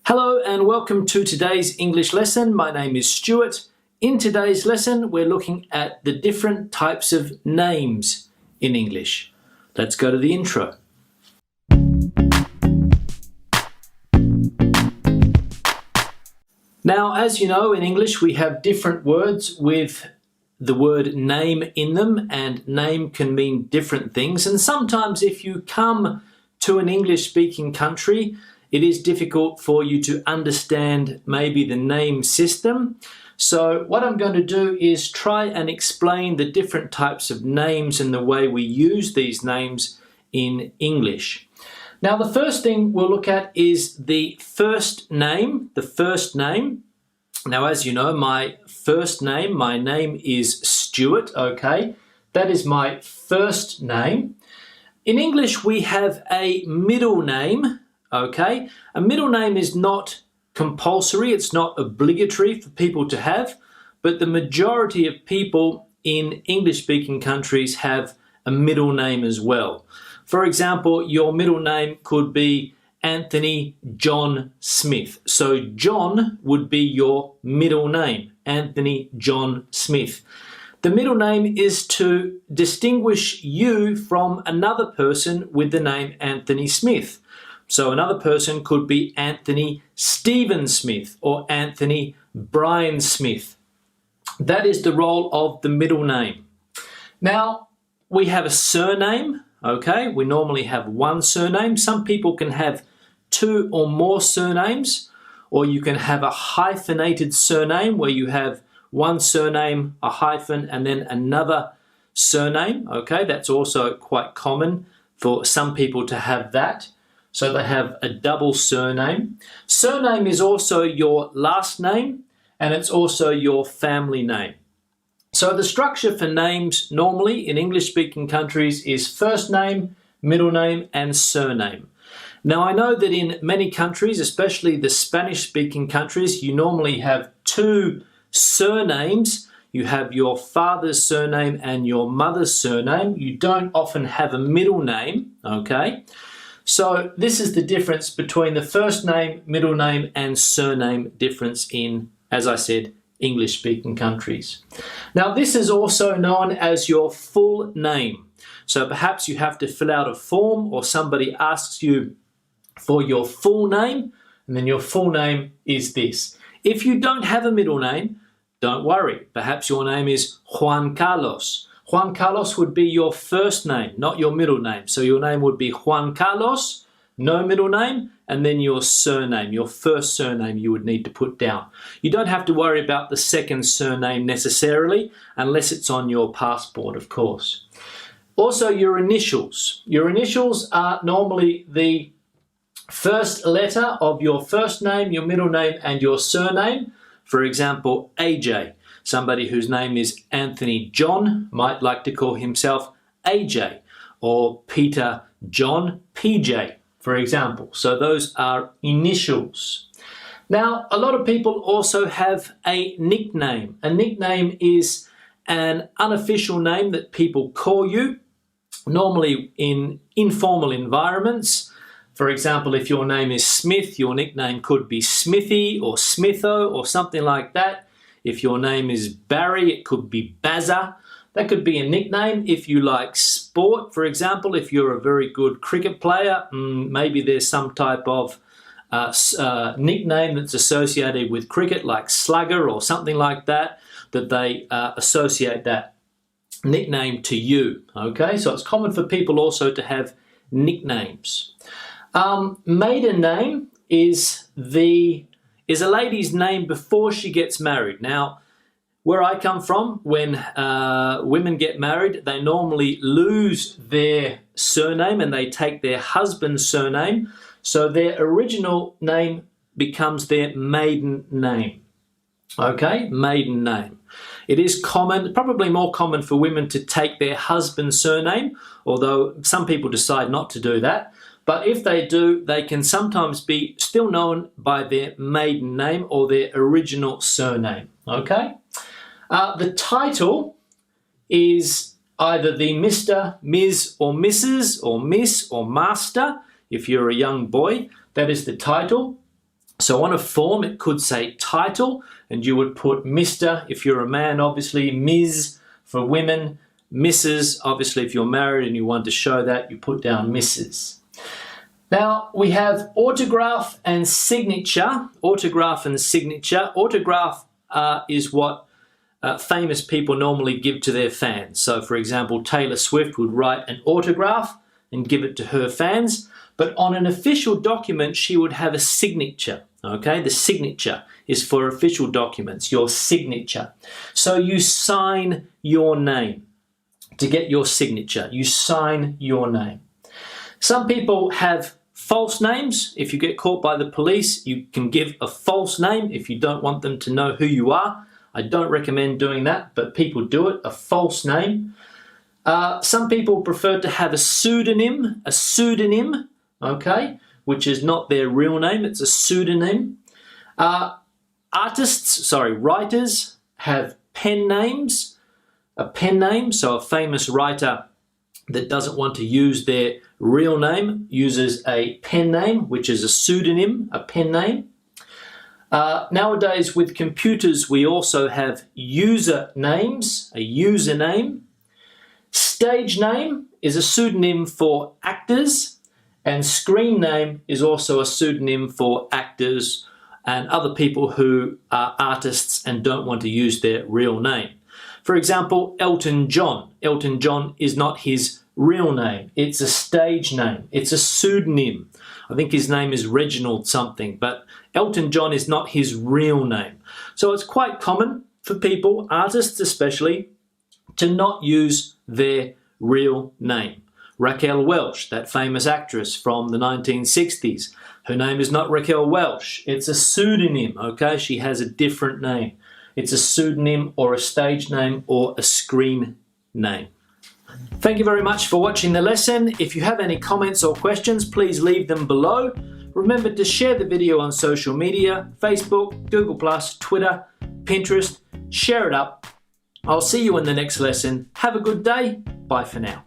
Hello and welcome to today's English lesson. My name is Stuart. In today's lesson, we're looking at the different types of names in English. Let's go to the intro. Now, as you know, in English, we have different words with the word name in them, and name can mean different things. And sometimes if you come to an English-speaking country, it is difficult for you to understand maybe the name system. So what I'm going to do is try and explain the different types of names and the way we use these names in English. Now, the first thing we'll look at is the first name. Now, as you know, my name is Stuart, okay? That is my first name. In English, we have a middle name, okay? A middle name is not compulsory, it's not obligatory for people to have, but the majority of people in English-speaking countries have a middle name as well. For example, your middle name could be Anthony John Smith. So John would be your middle name, Anthony John Smith. The middle name is to distinguish you from another person with the name Anthony Smith. So another person could be Anthony Stephen Smith or Anthony Brian Smith. That is the role of the middle name. Now, we have a surname, okay? We normally have one surname. Some people can have two or more surnames, or you can have a hyphenated surname where you have one surname, a hyphen, and then another surname, okay? That's also quite common for some people to have that. So they have a double surname. Surname is also your last name, and it's also your family name. So the structure for names normally in English-speaking countries is first name, middle name, and surname. Now, I know that in many countries, especially the Spanish-speaking countries, you normally have two surnames. You have your father's surname and your mother's surname. You don't often have a middle name, okay? So this is the difference between the first name, middle name, and surname difference in, as I said, English-speaking countries. Now, this is also known as your full name. So perhaps you have to fill out a form or somebody asks you for your full name, and then your full name is this. If you don't have a middle name, don't worry. Perhaps your name is Juan Carlos. Juan Carlos would be your first name, not your middle name. So your name would be Juan Carlos, no middle name, and then your surname, your first surname you would need to put down. You don't have to worry about the second surname necessarily, unless it's on your passport, of course. Also, your initials. Your initials are normally the first letter of your first name, your middle name, and your surname. For example, AJ. Somebody whose name is Anthony John might like to call himself AJ, or Peter John PJ, for example. So those are initials. Now, a lot of people also have a nickname. A nickname is an unofficial name that people call you, normally in informal environments. For example, if your name is Smith, your nickname could be Smithy or Smitho or something like that. If your name is Barry, it could be Bazza. That could be a nickname. If you like sport, for example, if you're a very good cricket player, maybe there's some type of nickname that's associated with cricket, like slugger or something like that, that they associate that nickname to you, okay? So it's common for people also to have nicknames. Maiden name is a lady's name before she gets married. Now, where I come from, when women get married, they normally lose their surname and they take their husband's surname. So their original name becomes their maiden name. Okay, maiden name. It is common, probably more common for women to take their husband's surname, although some people decide not to do that. But if they do, they can sometimes be still known by their maiden name or their original surname, okay? The title is either the Mr., Ms. or Mrs. or Miss or Master. If you're a young boy, that is the title. So on a form, it could say title, and you would put Mr. if you're a man, obviously, Ms. for women, Mrs. obviously if you're married and you want to show that, you put down Mrs. Now we have autograph and signature. Autograph and signature. Autograph is what famous people normally give to their fans. So for example, Taylor Swift would write an autograph and give it to her fans. But on an official document, she would have a signature. Okay, the signature is for official documents, your signature. So you sign your name to get your signature. You sign your name. Some people have false names. If you get caught by the police, you can give a false name if you don't want them to know who you are. I don't recommend doing that, but people do it, a false name. Some people prefer to have a pseudonym, okay, which is not their real name, it's a pseudonym. Writers have pen names, a pen name, so a famous writer that doesn't want to use their real name uses a pen name, which is a pseudonym, a pen name. Nowadays with computers, we also have user names, a username. Stage name is a pseudonym for actors, and screen name is also a pseudonym for actors and other people who are artists and don't want to use their real name. For example, Elton John. Elton John is not his real name. It's a stage name. It's a pseudonym. I think his name is Reginald something, but Elton John is not his real name. So it's quite common for people, artists especially, to not use their real name. Raquel Welch, that famous actress from the 1960s, her name is not Raquel Welch. It's a pseudonym, okay? She has a different name. It's a pseudonym or a stage name or a screen name. Thank you very much for watching the lesson. If you have any comments or questions, please leave them below. Remember to share the video on social media, Facebook, Google+, Twitter, Pinterest. Share it up. I'll see you in the next lesson. Have a good day. Bye for now.